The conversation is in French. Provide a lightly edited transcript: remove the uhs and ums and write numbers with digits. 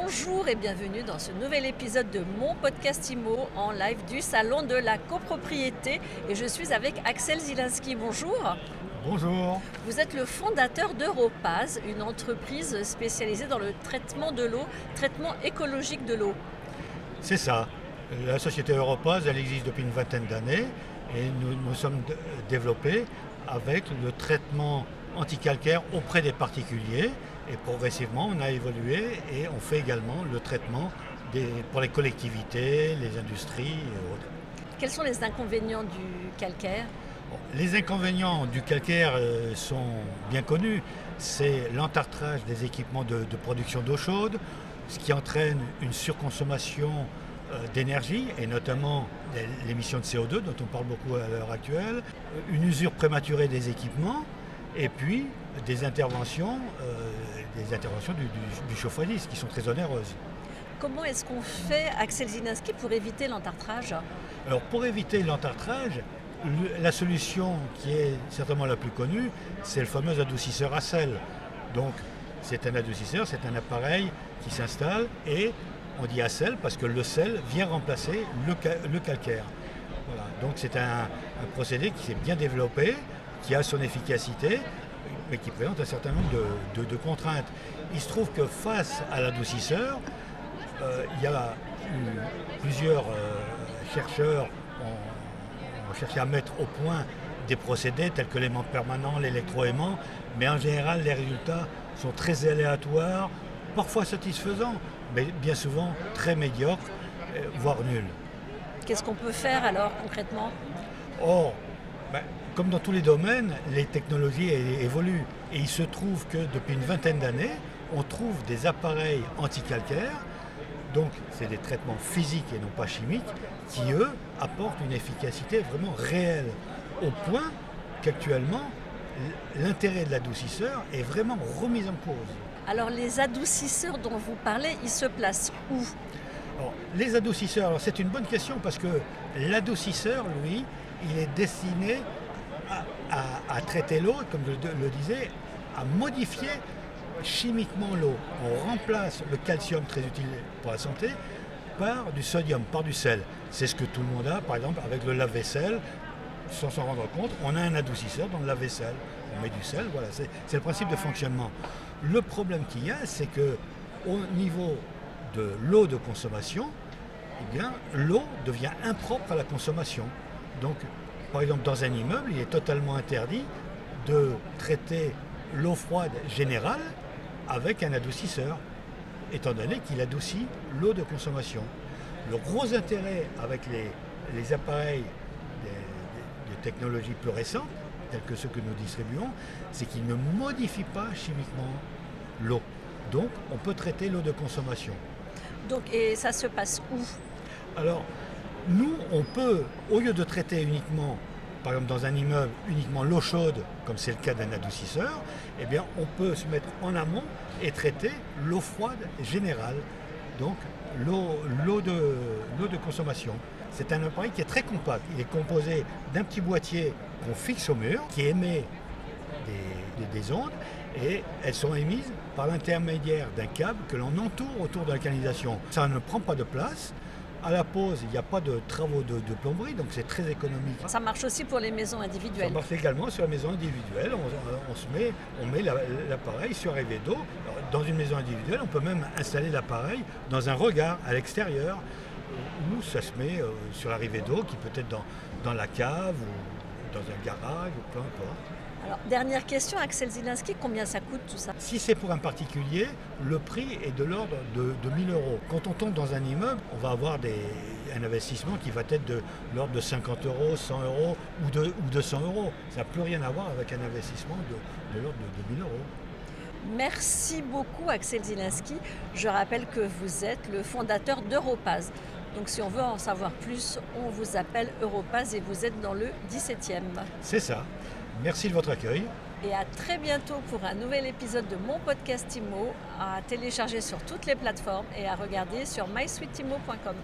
Bonjour et bienvenue dans ce nouvel épisode de mon podcast IMO en live du salon de la copropriété. Et je suis avec Axel Zilinski. Bonjour. Bonjour. Vous êtes le fondateur d'Europaz, une entreprise spécialisée dans le traitement de l'eau, traitement écologique de l'eau. C'est ça. La société Europaz, elle existe depuis une vingtaine d'années et nous sommes développés avec le traitement anticalcaire auprès des particuliers. Et progressivement, on a évolué et on fait également le traitement pour les collectivités, les industries et autres. Quels sont les inconvénients du calcaire ? Les inconvénients du calcaire sont bien connus. C'est l'entartrage des équipements de production d'eau chaude, ce qui entraîne une surconsommation d'énergie et notamment l'émission de CO2 dont on parle beaucoup à l'heure actuelle, une usure prématurée des équipements et puis des interventions du chauffagiste qui sont très onéreuses. Comment est-ce qu'on fait, Axel Zilinski, pour éviter l'entartrage ? Alors pour éviter l'entartrage, la solution qui est certainement la plus connue, c'est le fameux adoucisseur à sel. Donc c'est un adoucisseur, c'est un appareil qui s'installe et on dit à sel parce que le sel vient remplacer le calcaire. Voilà. Donc c'est un procédé qui s'est bien développé, qui a son efficacité, mais qui présente un certain nombre de contraintes. Il se trouve que face à l'adoucisseur, il y a plusieurs chercheurs ont cherché à mettre au point des procédés tels que l'aimant permanent, l'électroaimant, mais en général les résultats sont très aléatoires, parfois satisfaisants, mais bien souvent très médiocres, voire nuls. Qu'est-ce qu'on peut faire alors concrètement ? Or, comme dans tous les domaines, les technologies évoluent. Et il se trouve que depuis une vingtaine d'années, on trouve des appareils anticalcaires, donc c'est des traitements physiques et non pas chimiques, qui eux apportent une efficacité vraiment réelle, au point qu'actuellement, l'intérêt de l'adoucisseur est vraiment remis en cause. Alors les adoucisseurs dont vous parlez, ils se placent où ? Alors, les adoucisseurs, c'est une bonne question parce que l'adoucisseur, lui, il est destiné à traiter l'eau, comme je le disais, à modifier chimiquement l'eau. On remplace le calcium, très utile pour la santé, par du sodium, par du sel. C'est ce que tout le monde a, par exemple, avec le lave-vaisselle, sans s'en rendre compte, on a un adoucisseur dans le lave-vaisselle. On met du sel, voilà, c'est le principe de fonctionnement. Le problème qu'il y a, c'est qu'au niveau de l'eau de consommation, eh bien, l'eau devient impropre à la consommation. Donc, par exemple, dans un immeuble, il est totalement interdit de traiter l'eau froide générale avec un adoucisseur, étant donné qu'il adoucit l'eau de consommation. Le gros intérêt avec les appareils de technologie plus récentes, tels que ceux que nous distribuons, c'est qu'ils ne modifient pas chimiquement l'eau. Donc, on peut traiter l'eau de consommation. Donc, et ça se passe où ? Alors, nous, on peut, au lieu de traiter uniquement, par exemple dans un immeuble, uniquement l'eau chaude, comme c'est le cas d'un adoucisseur, eh bien, on peut se mettre en amont et traiter l'eau froide générale, donc l'eau de consommation. C'est un appareil qui est très compact. Il est composé d'un petit boîtier qu'on fixe au mur, qui émet des ondes, et elles sont émises par l'intermédiaire d'un câble que l'on entoure autour de la canalisation. Ça ne prend pas de place. À la pause, il n'y a pas de travaux de plomberie, donc c'est très économique. Ça marche aussi pour les maisons individuelles. Ça marche également sur la maison individuelle. On met l'appareil sur arrivée d'eau. Dans une maison individuelle, on peut même installer l'appareil dans un regard à l'extérieur, où ça se met sur l'arrivée d'eau, qui peut être dans la cave ou dans un garage, ou peu importe. Alors, dernière question, Axel Zilinski, combien ça coûte tout ça ? Si c'est pour un particulier, le prix est de l'ordre de 1 000 €. Quand on tombe dans un immeuble, on va avoir un investissement qui va être de l'ordre de 50 €, 100 € ou 200 €. Ça n'a plus rien à voir avec un investissement de l'ordre de 1 000 €. Merci beaucoup, Axel Zilinski. Je rappelle que vous êtes le fondateur d'Europaz. Donc si on veut en savoir plus, on vous appelle Europaz et vous êtes dans le 17e. C'est ça. Merci de votre accueil. Et à très bientôt pour un nouvel épisode de mon podcast IMO à télécharger sur toutes les plateformes et à regarder sur mysweetimo.com.